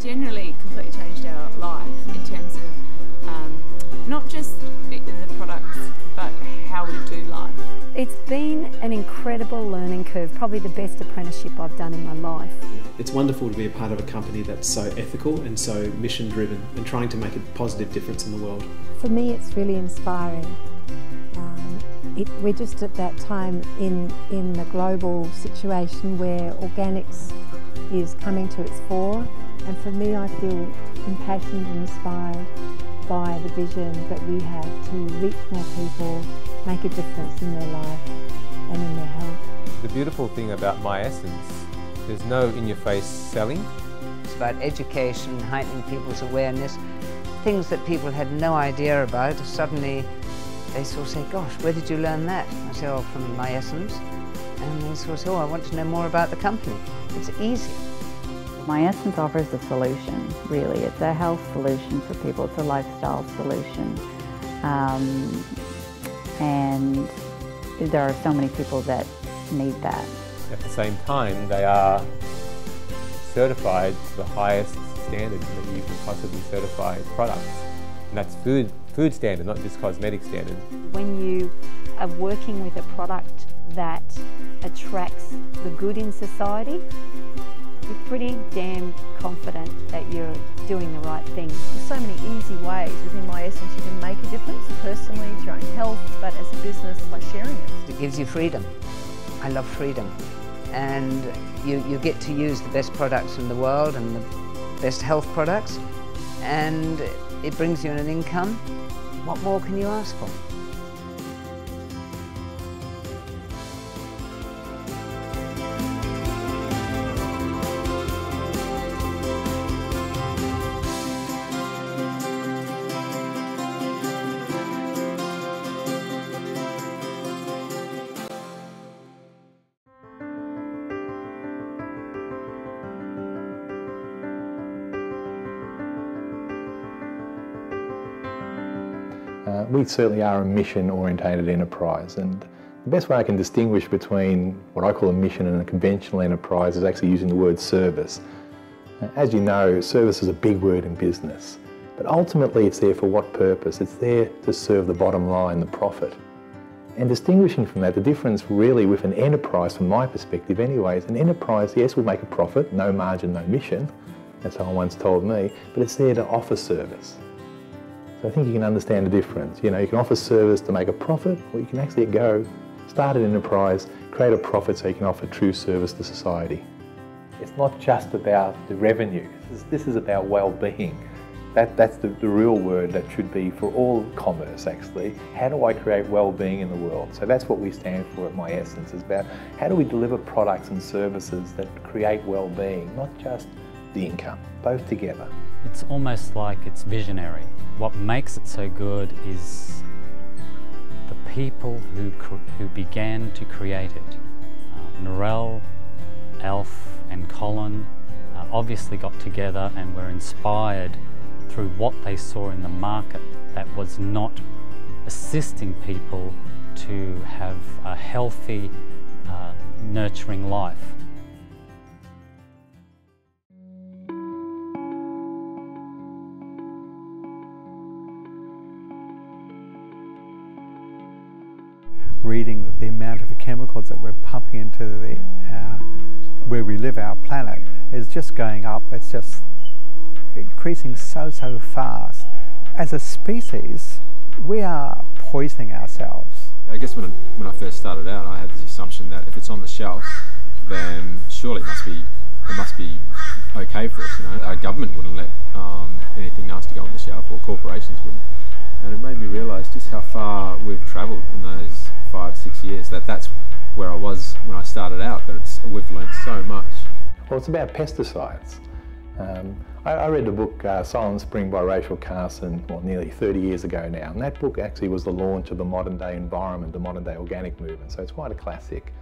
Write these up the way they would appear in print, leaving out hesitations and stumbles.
generally completely changed our life in terms of not just the products, but how we do life. It's been an incredible learning curve, probably the best apprenticeship I've done in my life. It's wonderful to be a part of a company that's so ethical and so mission driven and trying to make a positive difference in the world. For me, it's really inspiring. We're just at that time in the global situation where organics is coming to its fore, and for me I feel impassioned and inspired by the vision that we have to reach more people, make a difference in their life and in their health. The beautiful thing about Miessence, there's no in-your-face selling. It's about education, heightening people's awareness, things that people had no idea about. Suddenly they sort of say, gosh, where did you learn that? I say, oh, from Miessence. And they sort of say, oh, I want to know more about the company. It's easy. Miessence offers a solution, really. It's a health solution for people. It's a lifestyle solution. And there are so many people that need that. At the same time, they are certified to the highest standard that you can possibly certify products. And that's food standard, not just cosmetic standard. When you are working with a product that attracts the good in society, you're pretty damn confident that you're doing the right thing. There's so many easy ways within Miessence you can make a difference, personally, to your own health, but as a business by sharing it. It gives you freedom. I love freedom. And you get to use the best products in the world and the best health products, and it brings you an income. What more can you ask for? We certainly are a mission-orientated enterprise, and the best way I can distinguish between what I call a mission and a conventional enterprise is actually using the word service. As you know, service is a big word in business, but ultimately it's there for what purpose? It's there to serve the bottom line, the profit. And distinguishing from that, the difference really with an enterprise, from my perspective anyway, is an enterprise, yes, will make a profit, no margin, no mission, that's how someone once told me, but it's there to offer service. So I think you can understand the difference. You know, you can offer service to make a profit, or you can actually go, start an enterprise, create a profit so you can offer true service to society. It's not just about the revenue. This is about well-being. That's the real word that should be for all commerce, actually. How do I create well-being in the world? So that's what we stand for at Miessence. It's about how do we deliver products and services that create well-being, not just the income, both together. It's almost like it's visionary. What makes it so good is the people who began to create it. Narelle, Alf and Colin obviously got together and were inspired through what they saw in the market that was not assisting people to have a healthy, nurturing life. Reading the amount of chemicals that we're pumping into where we live, our planet, is just going up. It's just increasing so fast. As a species, we are poisoning ourselves. I guess when I first started out, I had this assumption that if it's on the shelf, then surely it must be okay for us. You know, our government wouldn't let anything nasty go on the shelf, or corporations wouldn't. And it made me realise just how far we've travelled in those 5-6 years. That's where I was when I started out, but we've learnt so much. Well, it's about pesticides. I read the book Silent Spring by Rachel Carson, nearly 30 years ago now, and that book actually was the launch of the modern day environment, the modern day organic movement, so it's quite a classic.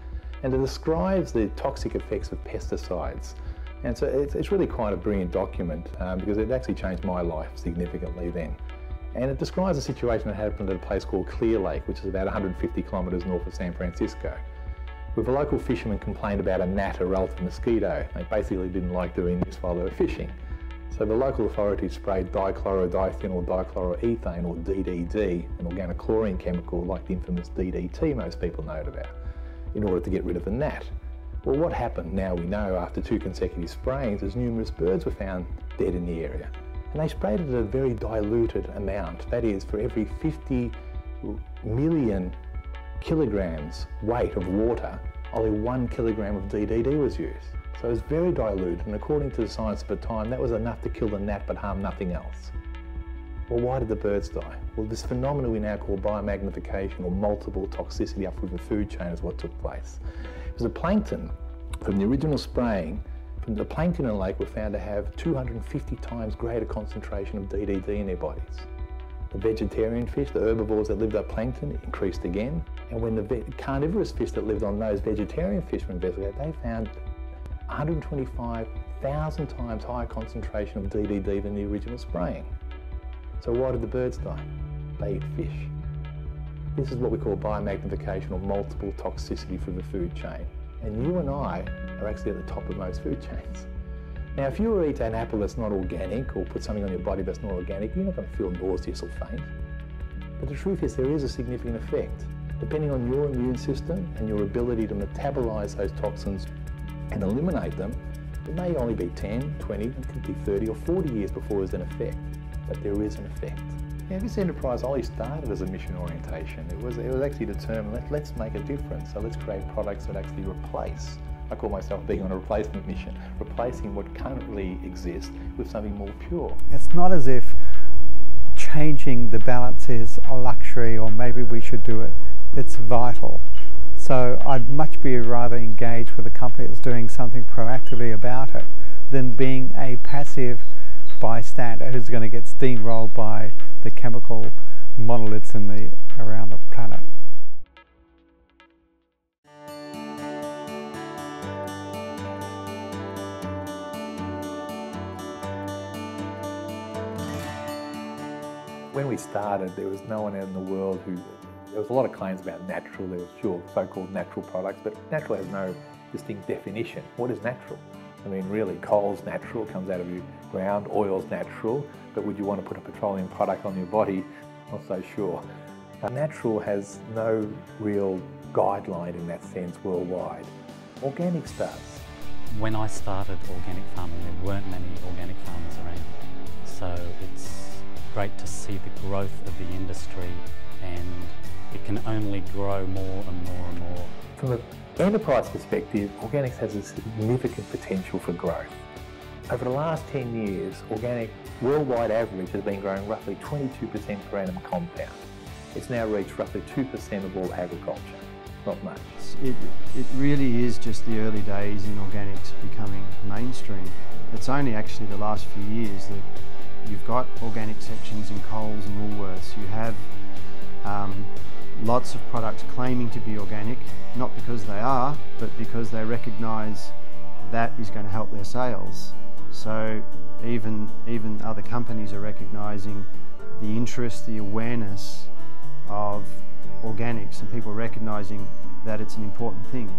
And it describes the toxic effects of pesticides. And so it's really quite a brilliant document because it actually changed my life significantly then. And it describes a situation that happened at a place called Clear Lake, which is about 150 kilometres north of San Francisco, where a local fisherman complained about a gnat, a relative mosquito. They basically didn't like doing this while they were fishing. So the local authorities sprayed dichlorodiphenyl dichloroethane, or DDD, an organic chlorine chemical like the infamous DDT most people know about, in order to get rid of the gnat. Well, what happened, now we know, after 2 consecutive sprayings, is numerous birds were found dead in the area. And they sprayed it at a very diluted amount. That is, for every 50 million kilograms weight of water, only 1 kilogram of DDD was used. So it was very diluted, and according to the science of the time, that was enough to kill the gnat but harm nothing else. Well, why did the birds die? Well, this phenomenon we now call biomagnification, or multiple toxicity up the food chain, is what took place. It was the plankton from the original spraying. From the plankton in the lake were found to have 250 times greater concentration of DDD in their bodies. The vegetarian fish, the herbivores that lived on plankton, increased again. And when the carnivorous fish that lived on those vegetarian fish were investigated, they found 125,000 times higher concentration of DDD than the original spraying. So why did the birds die? They eat fish. This is what we call biomagnification, or multiple toxicity for the food chain. And you and I are actually at the top of most food chains. Now, if you eat an apple that's not organic, or put something on your body that's not organic, you're not going to feel nauseous or faint. But the truth is, there is a significant effect. Depending on your immune system and your ability to metabolize those toxins and eliminate them, it may only be 10, 20, it could be 30 or 40 years before there's an effect. But there is an effect. Now, this enterprise only started as a mission orientation. It was actually determined, let's make a difference. So let's create products that actually replace. I call myself being on a replacement mission, replacing what currently exists with something more pure. It's not as if changing the balance is a luxury, or maybe we should do it. It's vital. So I'd much rather engage with a company that's doing something proactively about it than being a passive bystander who's going to get steamrolled by the chemical monoliths around the planet. When we started, there was no one out in the world there was a lot of claims about natural, there was so-called natural products, but natural has no distinct definition. What is natural? I mean, really, coal's natural, comes out of your ground, oil's natural, but would you want to put a petroleum product on your body? Not so sure. Natural has no real guideline in that sense worldwide. Organics does. When I started organic farming, there weren't many organic farmers around. So it's great to see the growth of the industry, and it can only grow more and more and more. From an enterprise perspective, organics has a significant potential for growth. Over the last 10 years, organic worldwide average has been growing roughly 22% per annum compound. It's now reached roughly 2% of all agriculture. Not much. It really is just the early days in organics becoming mainstream. It's only actually the last few years that you've got organic sections in Coles and Woolworths. You have lots of products claiming to be organic, not because they are, but because they recognise that is going to help their sales. So even other companies are recognising the interest, the awareness of organics, and people recognising that it's an important thing.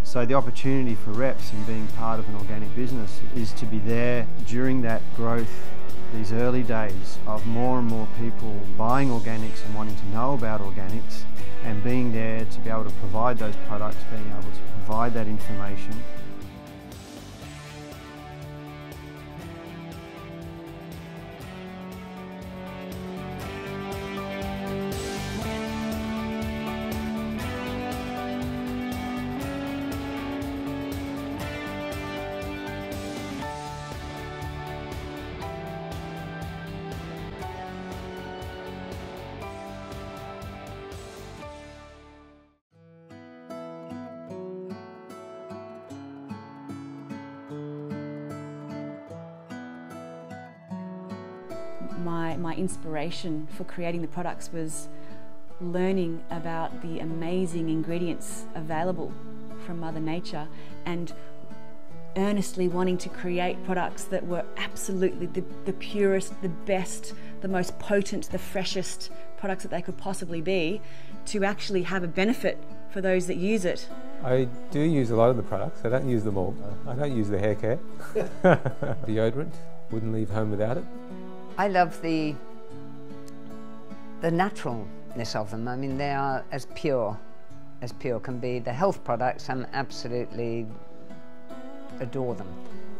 So the opportunity for reps in being part of an organic business is to be there during that growth, these early days of more and more people buying organics and wanting to know about organics, and being there to be able to provide those products, being able to provide that information. My inspiration for creating the products was learning about the amazing ingredients available from Mother Nature, and earnestly wanting to create products that were absolutely the purest, the best, the most potent, the freshest products that they could possibly be, to actually have a benefit for those that use it. I do use a lot of the products. I don't use them all. I don't use the hair care. Deodorant, wouldn't leave home without it. I love the naturalness of them. I mean, they are as pure can be. The health products, I absolutely adore them.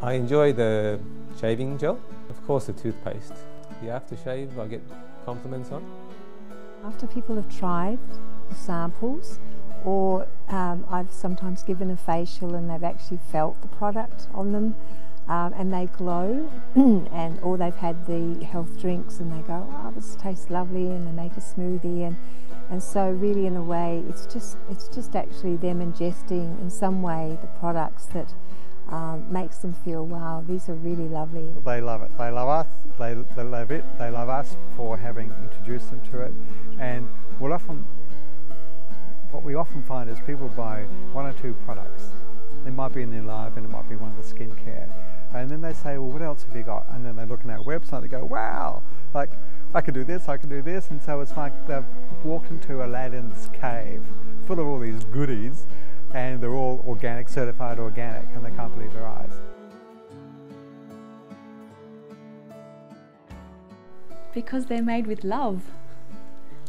I enjoy the shaving gel. Of course, the toothpaste. The aftershave I get compliments on. After people have tried the samples, or I've sometimes given a facial and they've actually felt the product on them, and they glow, or they've had the health drinks and they go, oh, this tastes lovely, and they make a smoothie, and so really in a way it's just actually them ingesting in some way the products that makes them feel, wow, these are really lovely. They love it. They love us. They love it. They love us for having introduced them to it. And what we often find is people buy 1 or 2 products. They might be in their life and it might be one of the skincare. And then they say, well, what else have you got? And then they look on our website, they go, wow, like I could do this, I could do this. And so it's like they've walked into Aladdin's cave full of all these goodies, and they're all organic, certified organic, and they can't believe their eyes. Because they're made with love.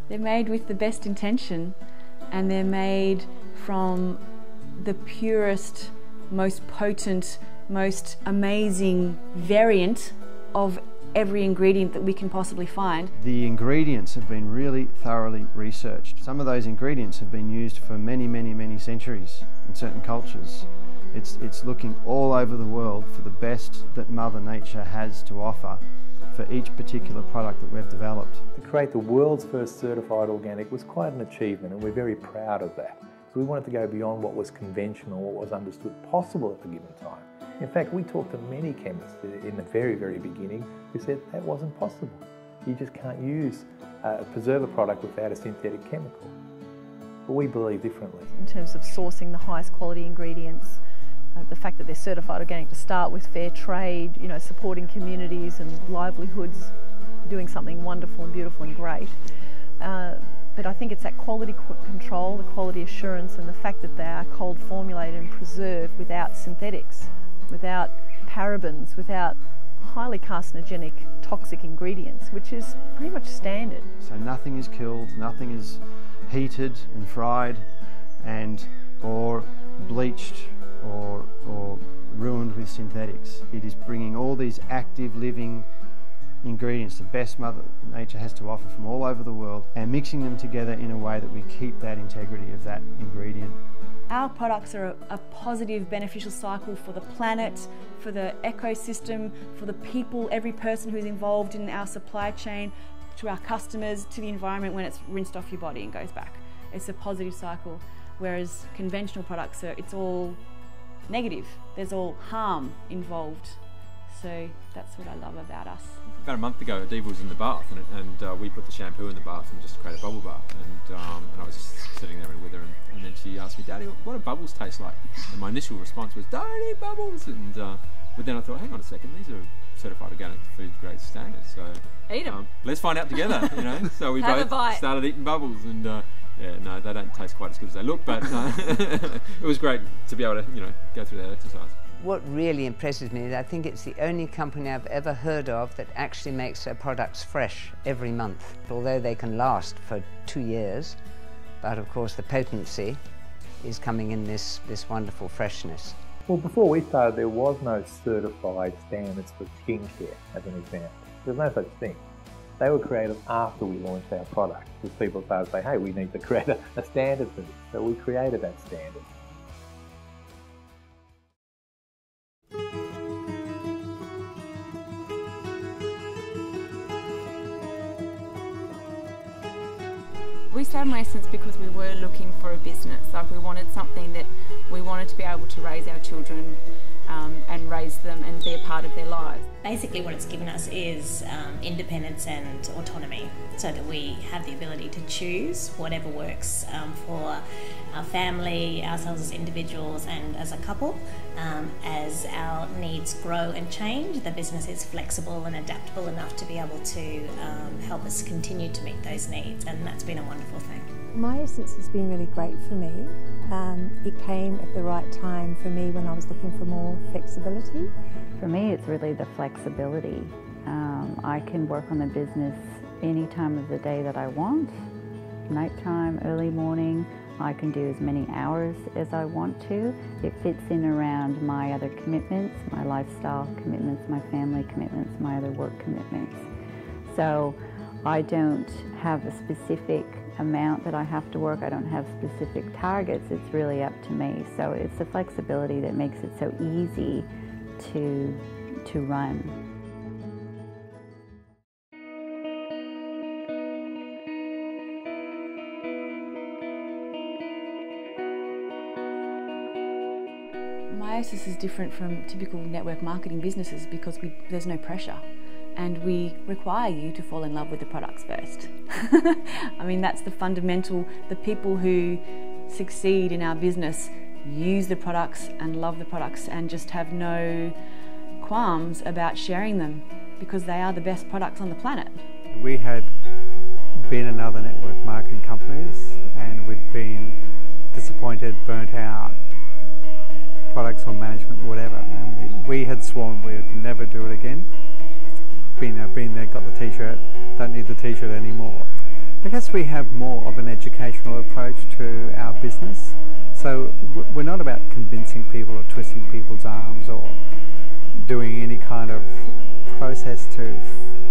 They're made with the best intention, and they're made from the purest, most potent, most amazing variant of every ingredient that we can possibly find. The ingredients have been really thoroughly researched. Some of those ingredients have been used for many, many, many centuries in certain cultures. It's looking all over the world for the best that Mother Nature has to offer for each particular product that we've developed. To create the world's first certified organic was quite an achievement, and we're very proud of that. So we wanted to go beyond what was conventional, what was understood possible at the given time. In fact, we talked to many chemists in the very, very beginning who said that wasn't possible. You just can't use a preserver product without a synthetic chemical. But we believe differently. In terms of sourcing the highest quality ingredients, the fact that they're certified organic to start with, fair trade, you know, supporting communities and livelihoods, doing something wonderful and beautiful and great. But I think it's that quality control, the quality assurance, and the fact that they are cold formulated and preserved without synthetics, without parabens, without highly carcinogenic, toxic ingredients, which is pretty much standard. So nothing is killed, nothing is heated and fried or bleached or ruined with synthetics. It is bringing all these active living ingredients, the best Mother Nature has to offer from all over the world, and mixing them together in a way that we keep that integrity of that ingredient. Our products are a positive, beneficial cycle for the planet, for the ecosystem, for the people, every person who's involved in our supply chain, to our customers, to the environment when it's rinsed off your body and goes back. It's a positive cycle, whereas conventional products, it's all negative. There's all harm involved. So that's what I love about us. About a month ago, Diva was in the bath, and we put the shampoo in the bath and just create a bubble bath. And I was just sitting there with her, and then she asked me, "Daddy, what do bubbles taste like?" And my initial response was, "Don't eat bubbles." And but then I thought, hang on a second, these are certified organic food grade standards, so eat them. Let's find out together, you know. So we both started eating bubbles, and yeah, no, they don't taste quite as good as they look, but it was great to be able to, you know, go through that exercise. What really impresses me is I think it's the only company I've ever heard of that actually makes their products fresh every month. Although they can last for 2 years, but of course the potency is coming in this wonderful freshness. Well, before we started, there was no certified standards for skincare, as an example. There's no such thing. They were created after we launched our product, because people started saying, hey, we need to create a standard for this. So we created that standard. We started Miessence because we were looking for a business. Like, we wanted something that we wanted to be able to raise our children and raise them and be a part of their lives. Basically what it's given us is independence and autonomy, so that we have the ability to choose whatever works for our family, ourselves as individuals and as a couple. As our needs grow and change, the business is flexible and adaptable enough to be able to help us continue to meet those needs, and that's been a wonderful thing. Miessence has been really great for me. It came at the right time for me when I was looking for more flexibility. For me, it's really the flexibility. I can work on the business any time of the day that I want, nighttime, early morning. I can do as many hours as I want to. It fits in around my other commitments, my lifestyle commitments, my family commitments, my other work commitments. So I don't have a specific amount that I have to work. I don't have specific targets. It's really up to me. So it's the flexibility that makes it so easy to run. Miessence is different from typical network marketing businesses because there's no pressure, and we require you to fall in love with the products first. I mean, that's the fundamental. The people who succeed in our business use the products and love the products and just have no qualms about sharing them because they are the best products on the planet. We had been in other network marketing companies and we'd been disappointed, burnt out, products or management or whatever, and we had sworn we'd never do it again. Been there, got the t-shirt, don't need the t-shirt anymore. I guess we have more of an educational approach to our business, so we're not about convincing people or twisting people's arms or doing any kind of process to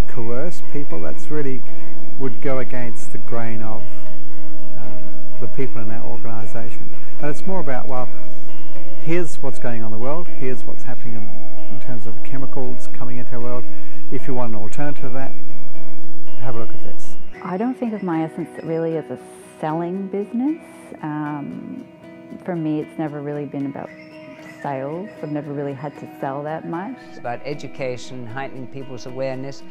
coerce people. That's really would go against the grain of the people in our organisation. And it's more about, well, here's what's going on in the world, here's what's happening in terms of chemicals coming into our world. If you want an alternative to that, have a look at this. I don't think of Miessence really as a selling business. For me, it's never really been about sales. I've never really had to sell that much. It's about education, heightening people's awareness,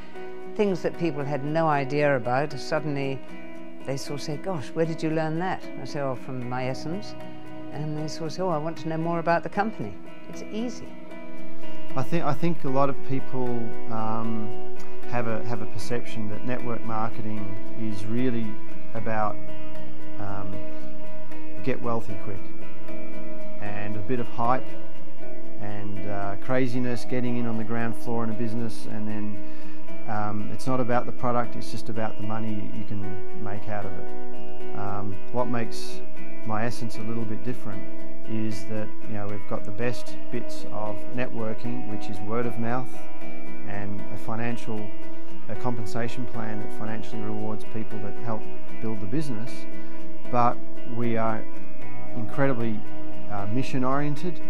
things that people had no idea about. Suddenly they sort of say, gosh, where did you learn that? I say, oh, from Miessence. And they sort of say, oh, I want to know more about the company. It's easy. I think a lot of people have a perception that network marketing is really about get wealthy quick and a bit of hype and craziness, getting in on the ground floor in a business, and then it's not about the product, it's just about the money you can make out of it. What makes Miessence a little bit different is that, you know, we've got the best bits of networking, which is word of mouth, and a compensation plan that financially rewards people that help build the business. But we are incredibly mission oriented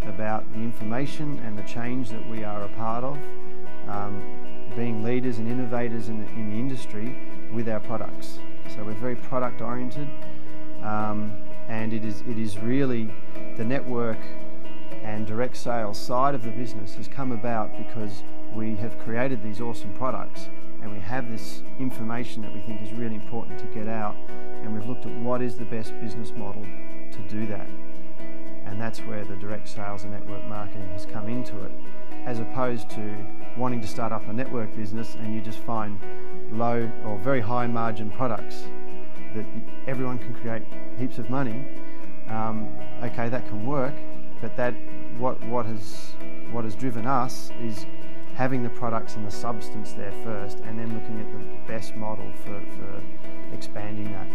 about the information and the change that we are a part of, being leaders and innovators in the industry with our products. So we're very product oriented. And it is really the network and direct sales side of the business has come about because we have created these awesome products and we have this information that we think is really important to get out, and we've looked at what is the best business model to do that. And that's where the direct sales and network marketing has come into it, as opposed to wanting to start up a network business and you just find low or very high margin products that everyone can create heaps of money. Okay, that can work, but what has driven us is having the products and the substance there first, and then looking at the best model for expanding that.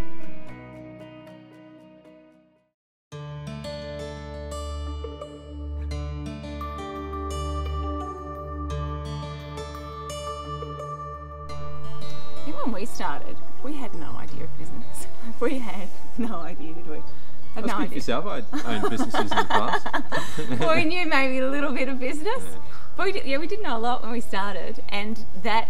When we started, we had no idea of business. We had no idea, did we? That's good for yourself. I owned businesses in the past. Well, we knew maybe a little bit of business, but we did know a lot when we started. And that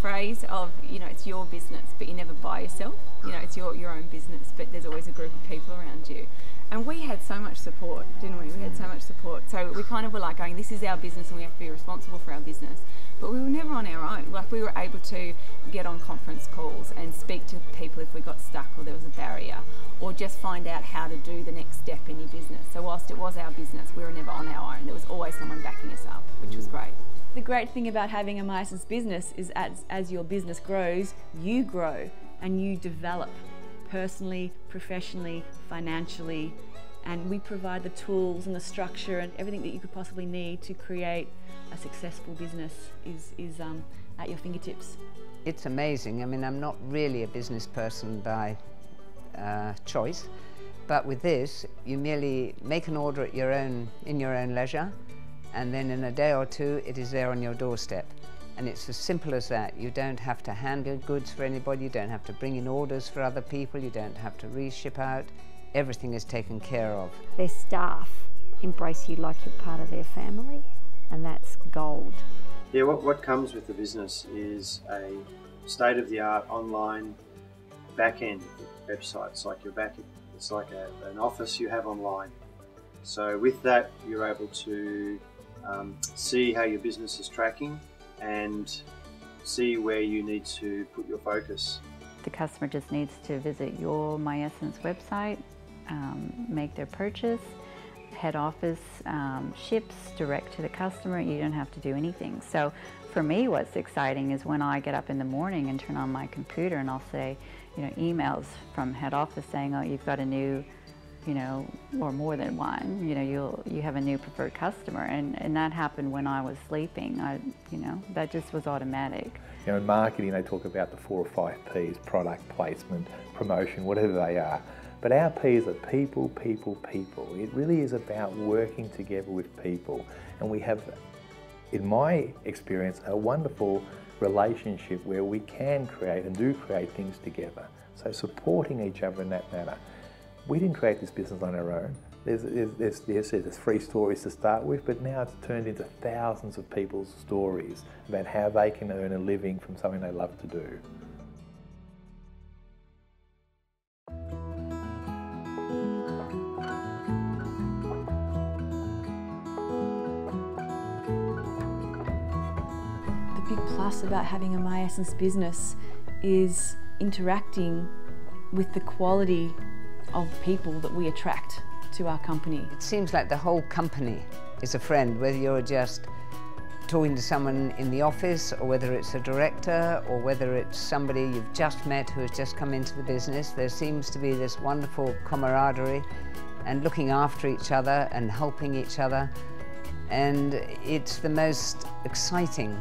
phrase of, you know, it's your business, but you never buy yourself. You know, it's your own business, but there's always a group of people around you. And we had so much support, didn't we? We had so much support. So we kind of were like going, this is our business and we have to be responsible for our business. But we were never on our own. Like, we were able to get on conference calls and speak to people if we got stuck or there was a barrier, or just find out how to do the next step in your business. So whilst it was our business, we were never on our own. There was always someone backing us up, which was great. The great thing about having a Miessence business is as your business grows, you grow and you develop personally, professionally, financially. And we provide the tools and the structure and everything that you could possibly need to create a successful business is at your fingertips. It's amazing. I mean, I'm not really a business person by choice, but with this, you merely make an order at in your own leisure, and then in a day or two, it is there on your doorstep. And it's as simple as that. You don't have to handle goods for anybody, you don't have to bring in orders for other people, you don't have to reship out. Everything is taken care of. Their staff embrace you like you're part of their family, and that's gold. Yeah, what comes with the business is a state-of-the-art online back-end website. It's like an office you have online. So with that, you're able to see how your business is tracking and see where you need to put your focus. The customer just needs to visit your Miessence website, make their purchase. Head office ships direct to the customer. You don't have to do anything. So for me, what's exciting is when I get up in the morning and turn on my computer and I'll say, emails from head office saying, oh, you've got a new, or more than one, you have a new preferred customer. And that happened when I was sleeping. That just was automatic. In marketing, they talk about the 4 or 5 Ps: product, placement, promotion, whatever they are. But our P's are people, people, people. It really is about working together with people. And we have, in my experience, a wonderful relationship where we can create and do create things together. So supporting each other in that matter. We didn't create this business on our own. There's 3 stories to start with, but now it's turned into thousands of people's stories about how they can earn a living from something they love to do. The big plus about having a Miessence business is interacting with the quality of people that we attract to our company. It seems like the whole company is a friend, whether you're just talking to someone in the office, or whether it's a director, or whether it's somebody you've just met who has just come into the business. There seems to be this wonderful camaraderie and looking after each other and helping each other. And it's the most exciting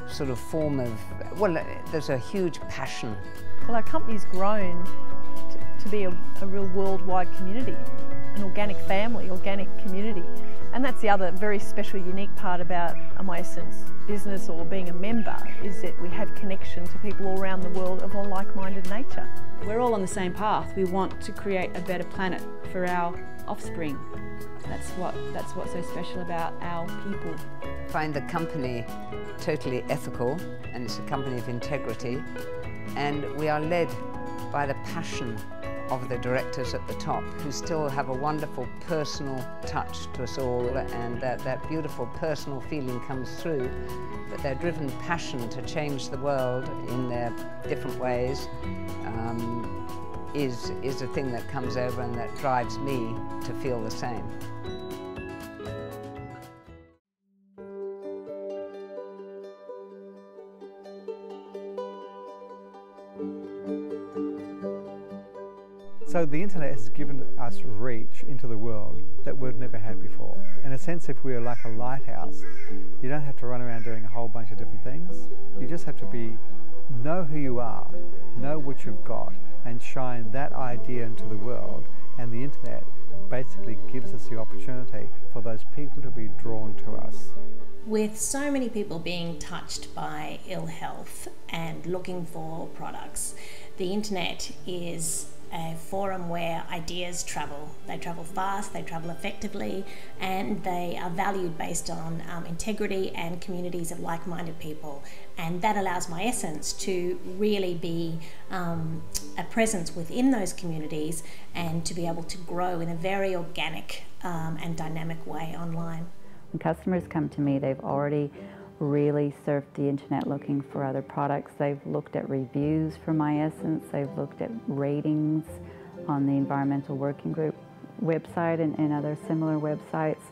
sort of form of, well, there's a huge passion. Well, our company's grown to be a real worldwide community, an organic family, organic community. And that's the other very special, unique part about a Miessence business or being a member, is that we have connection to people all around the world of a like-minded nature. We're all on the same path. We want to create a better planet for our offspring. That's what's so special about our people. I find the company totally ethical, and it's a company of integrity, and we are led by the passion of the directors at the top, who still have a wonderful personal touch to us all, and that beautiful personal feeling comes through, but their driven passion to change the world in their different ways is the thing that comes over and that drives me to feel the same. So the internet has given us reach into the world that we've never had before. In a sense, if we are like a lighthouse, you don't have to run around doing a whole bunch of different things. You just have to know who you are, know what you've got, and shine that idea into the world. And the internet basically gives us the opportunity for those people to be drawn to us. With so many people being touched by ill health and looking for products, the internet is a forum where ideas travel. They travel fast, they travel effectively, and they are valued based on integrity and communities of like-minded people. And that allows Miessence to really be a presence within those communities and to be able to grow in a very organic and dynamic way online. When customers come to me, they've already really surfed the internet looking for other products. They've looked at reviews for Miessence, they've looked at ratings on the Environmental Working Group website and other similar websites.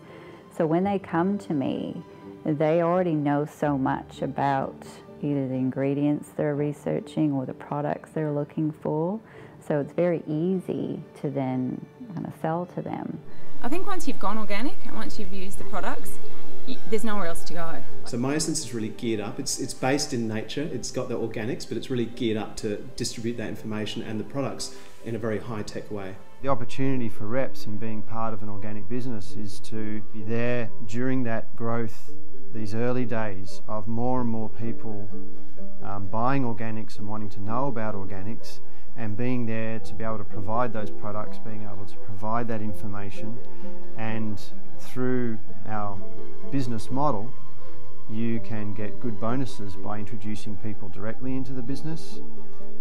So when they come to me, they already know so much about either the ingredients they're researching or the products they're looking for. So it's very easy to then kind of sell to them. I think once you've gone organic and once you've used the products, there's nowhere else to go. So Miessence is really geared up. It's based in nature. It's got the organics, but it's really geared up to distribute that information and the products in a very high-tech way. The opportunity for reps in being part of an organic business is to be there during that growth, these early days of more and more people buying organics and wanting to know about organics, and being there to be able to provide those products, being able to provide that information. And through our business model, you can get good bonuses by introducing people directly into the business.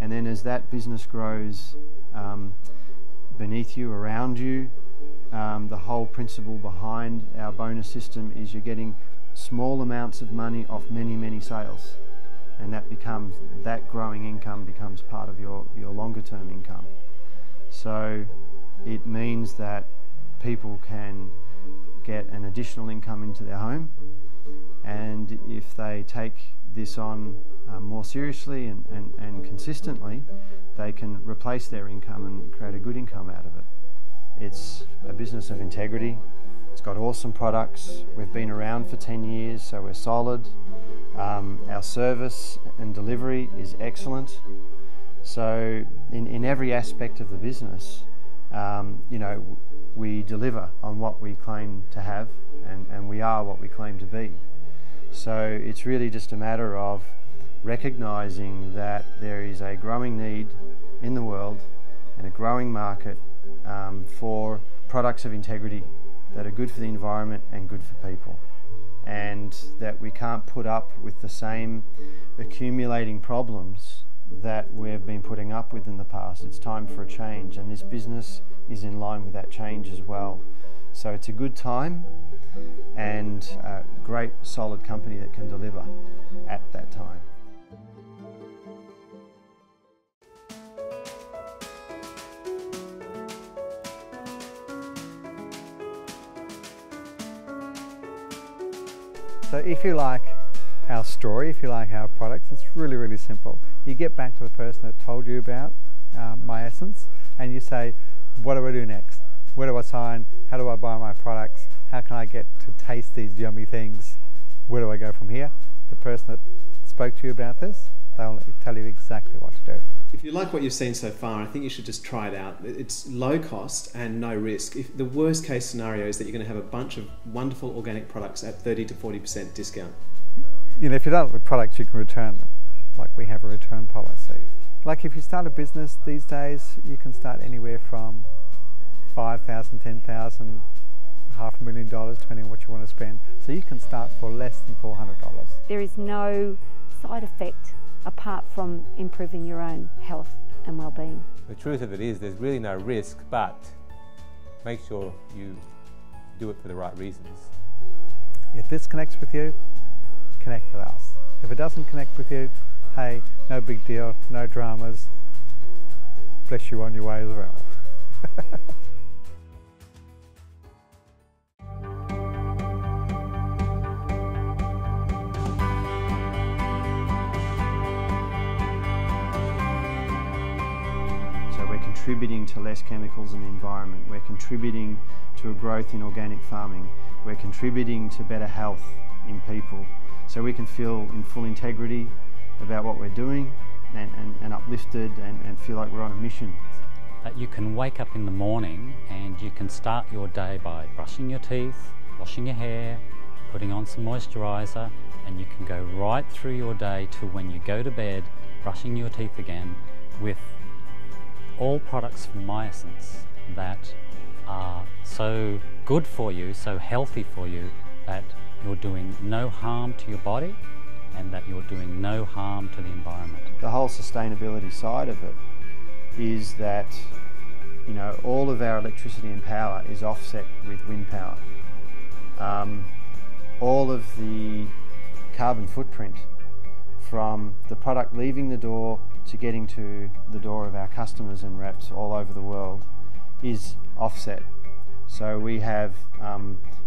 And then as that business grows beneath you, around you, the whole principle behind our bonus system is you're getting small amounts of money off many, many sales. And that growing income becomes part of your longer term income. So it means that people can get an additional income into their home, and if they take this on more seriously and consistently, they can replace their income and create a good income out of it. It's a business of integrity. It's got awesome products. We've been around for 10 years, so we're solid. Our service and delivery is excellent. So in every aspect of the business, you know, we deliver on what we claim to have, and we are what we claim to be. So it's really just a matter of recognizing that there is a growing need in the world and a growing market for products of integrity that are good for the environment and good for people, and that we can't put up with the same accumulating problems that we've been putting up with in the past. It's time for a change, and this business is in line with that change as well. So it's a good time and a great solid company that can deliver at that time. So if you like our story, if you like our products, it's really, really simple. You get back to the person that told you about Miessence, and you say, what do I do next? Where do I sign? How do I buy my products? How can I get to taste these yummy things? Where do I go from here? The person that spoke to you about this, they'll tell you exactly what to do. If you like what you've seen so far, I think you should just try it out. It's low cost and no risk. If the worst case scenario is that you're going to have a bunch of wonderful organic products at 30 to 40% discount. You know, if you don't like the products, you can return them. Like, we have a return policy. Like, if you start a business these days, you can start anywhere from $5,000, $10,000, $500,000, depending on what you want to spend. So you can start for less than $400. There is no side effect apart from improving your own health and well-being. The truth of it is there's really no risk, but make sure you do it for the right reasons. If this connects with you, connect with us. If it doesn't connect with you, hey, no big deal, no dramas. Bless you on your way as well. So we're contributing to less chemicals in the environment. We're contributing to a growth in organic farming. We're contributing to better health in people. So we can feel in full integrity about what we're doing and uplifted and feel like we're on a mission. That you can wake up in the morning and you can start your day by brushing your teeth, washing your hair, putting on some moisturiser, and you can go right through your day to when you go to bed, brushing your teeth again with all products from Miessence that are so good for you, so healthy for you, that you're doing no harm to your body and that you're doing no harm to the environment. The whole sustainability side of it is that, you know, all of our electricity and power is offset with wind power. All of the carbon footprint from the product leaving the door to getting to the door of our customers and reps all over the world is offset. So we have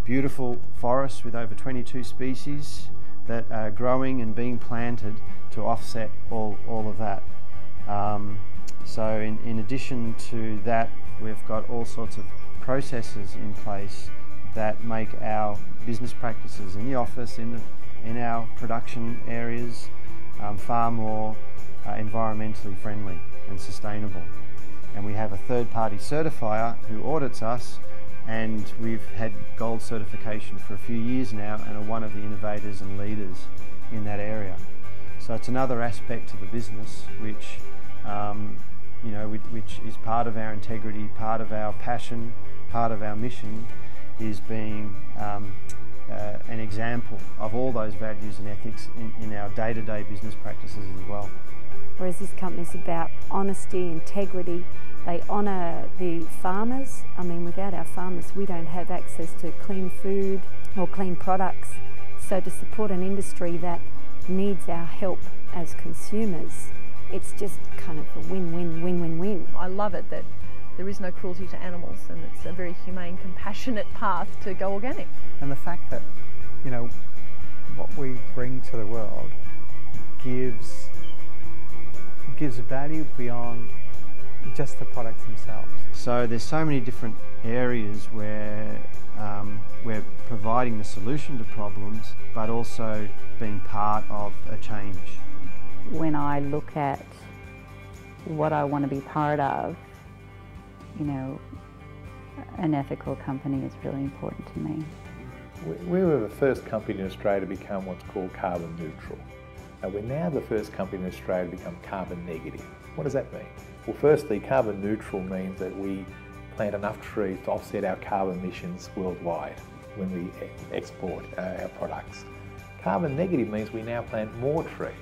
beautiful forests with over 22 species that are growing and being planted to offset all of that. So in addition to that We've got all sorts of processes in place that make our business practices in the office, in our production areas, far more environmentally friendly and sustainable. And we have a third-party certifier who audits us, and we've had gold certification for a few years now and are one of the innovators and leaders in that area. So it's another aspect to the business which which is part of our integrity, part of our passion, part of our mission, is being an example of all those values and ethics in our day-to-day business practices as well. Whereas this company's about honesty, integrity. They honour the farmers. I mean, without our farmers, we don't have access to clean food or clean products. So to support an industry that needs our help as consumers, it's just kind of a win-win, win-win-win. I love it that there is no cruelty to animals, and it's a very humane, compassionate path to go organic. And the fact that, you know, what we bring to the world gives value beyond just the products themselves. So there's so many different areas where we're providing the solution to problems, but also being part of a change. When I look at what I want to be part of, you know, an ethical company is really important to me. We were the first company in Australia to become what's called carbon neutral. We're now the first company in Australia to become carbon negative. What does that mean? Well, firstly, carbon neutral means that we plant enough trees to offset our carbon emissions worldwide when we export our products. Carbon negative means we now plant more trees.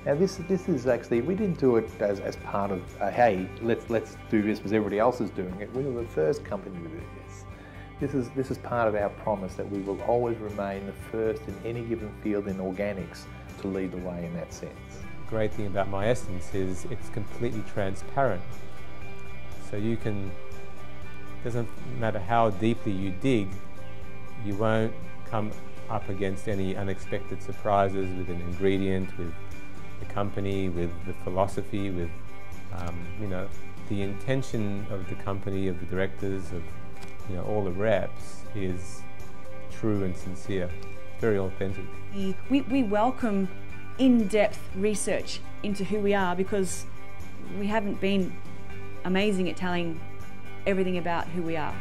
Now this is actually, we didn't do it as part of, hey, let's do this because everybody else is doing it. We were the first company to do this. This is part of our promise that we will always remain the first in any given field in organics to lead the way in that sense. The great thing about Miessence is it's completely transparent. So you can, doesn't matter how deeply you dig, you won't come up against any unexpected surprises with an ingredient, with the company, with the philosophy, with you know, the intention of the company, of the directors, of all the reps is true and sincere, very authentic. We welcome in-depth research into who we are, because we haven't been amazing at telling everything about who we are.